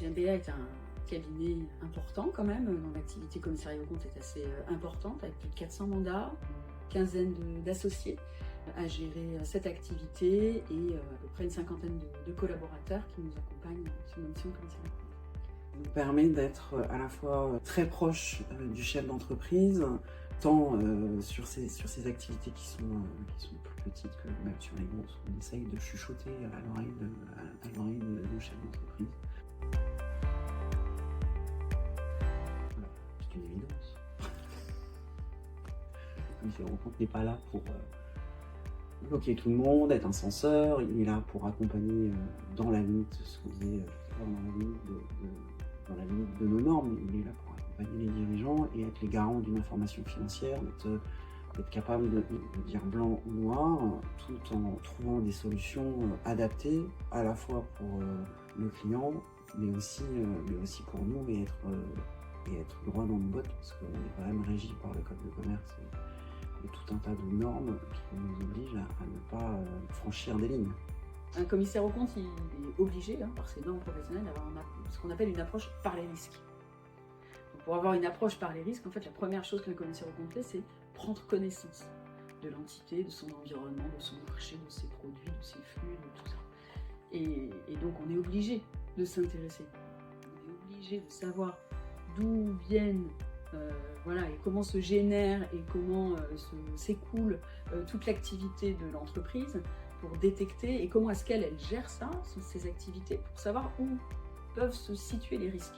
GMBA est un cabinet important quand même. Mon activité commissariat aux comptes est assez importante, avec plus de 400 mandats, une quinzaine d'associés à gérer cette activité et à peu près une cinquantaine de collaborateurs qui nous accompagnent sur nos missions de commissariat aux comptes. Ça nous permet d'être à la fois très proche du chef d'entreprise, tant sur ces activités qui sont plus petites que même sur les grosses. On essaye de chuchoter à l'oreille de nos chefs d'entreprise. Voilà, c'est une évidence. Le commissaire aux comptes n'est pas là pour bloquer tout le monde, être un censeur. Il est là pour accompagner dans la limite, ce qu'on disait tout à l'heure, dans la limite de nos normes. Il est là pour accompagner les dirigeants et être les garants d'une information financière, d'être capable de dire blanc ou noir, tout en trouvant des solutions adaptées à la fois pour le client, mais aussi pour nous, et être droit dans nos bottes, parce qu'on est quand même régi par le code de commerce et tout un tas de normes qui nous obligent à ne pas franchir des lignes. Un commissaire aux comptes, il est obligé, par ses normes professionnelles, d'avoir ce qu'on appelle une approche par les risques. Donc, pour avoir une approche par les risques, en fait, la première chose qu'un commissaire aux comptes fait, c'est prendre connaissance de l'entité, de son environnement, de son marché, de ses produits, de ses flux, de tout ça. Et donc, on est obligé de s'intéresser. On est obligé de savoir d'où viennent et comment se génère et comment s'écoule toute l'activité de l'entreprise, pour détecter et comment est-ce qu'elle gère ça, ces activités, pour savoir où peuvent se situer les risques.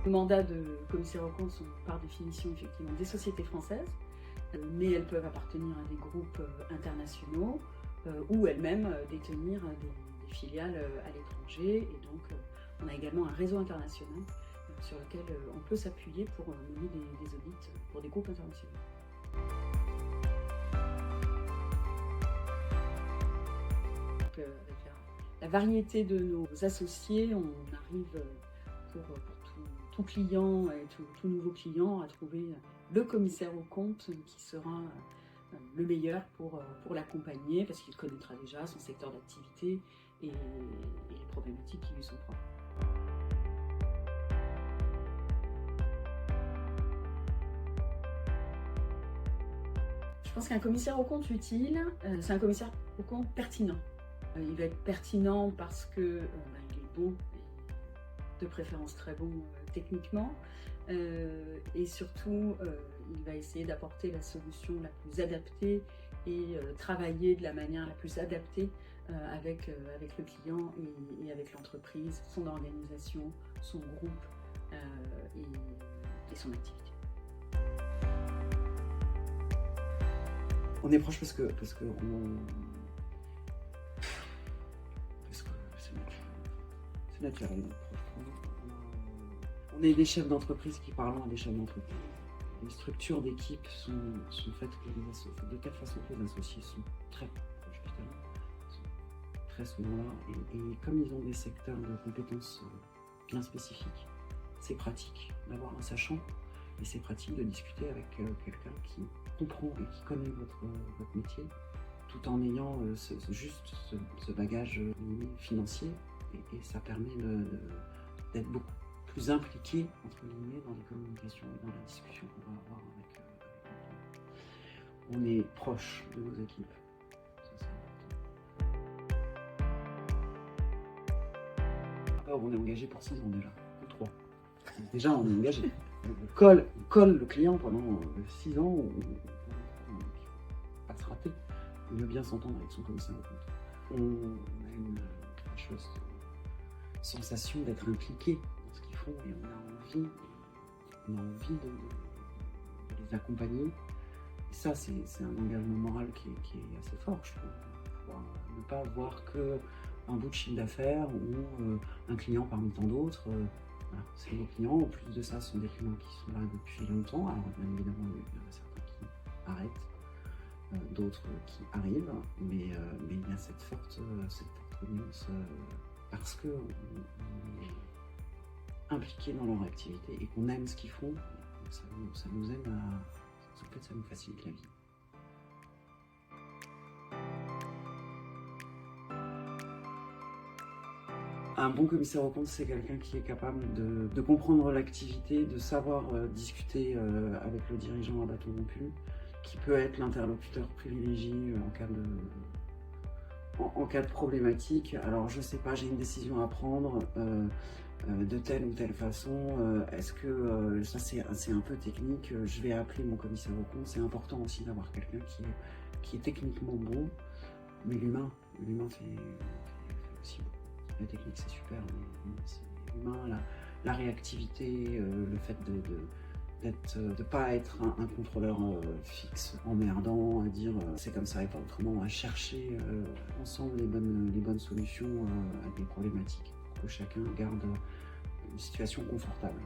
Les mandats de commissaire aux comptes sont par définition effectivement des sociétés françaises, mais elles peuvent appartenir à des groupes internationaux ou elles-mêmes détenir des filiales à l'étranger. Et donc on a également un réseau international sur lequel on peut s'appuyer pour mener des audits pour des groupes internationaux. Avec la variété de nos associés, on arrive pour tout client et tout nouveau client à trouver le commissaire aux comptes qui sera le meilleur pour l'accompagner, parce qu'il connaîtra déjà son secteur d'activité et les problématiques qui lui sont propres. Je pense qu'un commissaire aux comptes utile, c'est un commissaire aux comptes pertinent. Il va être pertinent parce que il est bon, de préférence très bon techniquement, et surtout il va essayer d'apporter la solution la plus adaptée et travailler de la manière la plus adaptée avec le client et avec l'entreprise, son organisation, son groupe et son activité. On est proche parce que c'est naturel. On est des chefs d'entreprise qui parlons à des chefs d'entreprise. Les structures d'équipe sont faites de telle façon que les associés sont très proches du terrain, sont très souvent là. Et comme ils ont des secteurs de compétences bien spécifiques, c'est pratique d'avoir un sachant, et c'est pratique de discuter avec quelqu'un qui comprend et qui connaît votre métier, tout en ayant ce bagage financier, et ça permet d'être beaucoup plus impliqué, entre guillemets, dans les communications et dans la discussion qu'on va avoir avec on est proche de nos équipes. Ça, c'est important. On est engagé pour 6 ans déjà, ou 3. Déjà, on est engagé. On colle le client pendant 6 ans. Il ne faut pas se rater. Il veut bien s'entendre avec son commissaire aux comptes. On a une chose, sensation d'être impliqué dans ce qu'ils font, et on a envie de les accompagner. Et ça, c'est un engagement moral qui est assez fort, je trouve. Pouvoir ne pas voir qu'un bout de chiffre d'affaires ou un client parmi tant d'autres. Voilà, c'est nos clients. En plus de ça, ce sont des clients qui sont là depuis longtemps. Alors, bien évidemment, il y en a certains qui arrêtent, d'autres qui arrivent, mais il y a cette forte nuance parce qu'on est impliqué dans leur activité et qu'on aime ce qu'ils font. Ça nous aide en fait, ça nous facilite la vie. Un bon commissaire aux comptes, c'est quelqu'un qui est capable de comprendre l'activité, de savoir discuter avec le dirigeant à bâton rompu, qui peut être l'interlocuteur privilégié en cas de problématique. Alors je sais pas, j'ai une décision à prendre de telle ou telle façon, est-ce que ça c'est un peu technique, je vais appeler mon commissaire aux comptes. C'est important aussi d'avoir quelqu'un qui est techniquement bon, mais l'humain fait aussi beaucoup. La technique c'est super, mais c'est l'humain, la réactivité, le fait de pas être un contrôleur fixe, emmerdant, à dire c'est comme ça et pas autrement, à chercher ensemble les bonnes solutions à des problématiques, pour que chacun garde une situation confortable.